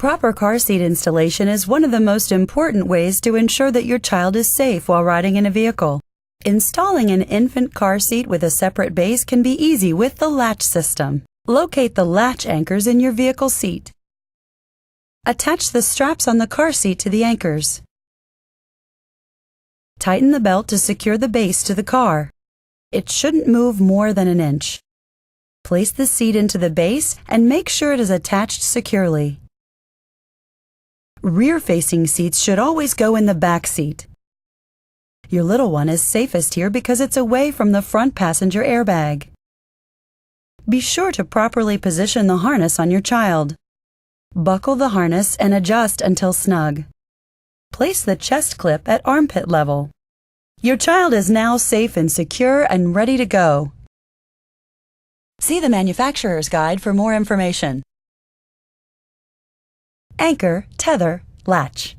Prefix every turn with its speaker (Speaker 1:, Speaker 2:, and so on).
Speaker 1: Proper car seat installation is one of the most important ways to ensure that your child is safe while riding in a vehicle. Installing an infant car seat with a separate base can be easy with the LATCH system. Locate the latch anchors in your vehicle seat. Attach the straps on the car seat to the anchors. Tighten the belt to secure the base to the car. It shouldn't move more than an inch. Place the seat into the base and make sure it is attached securely. Rear-facing seats should always go in the back seat. Your little one is safest here because it's away from the front passenger airbag. Be sure to properly position the harness on your child. Buckle the harness and adjust until snug. Place the chest clip at armpit level. Your child is now safe and secure and ready to go. See the manufacturer's guide for more information. Anchor, tether, latch.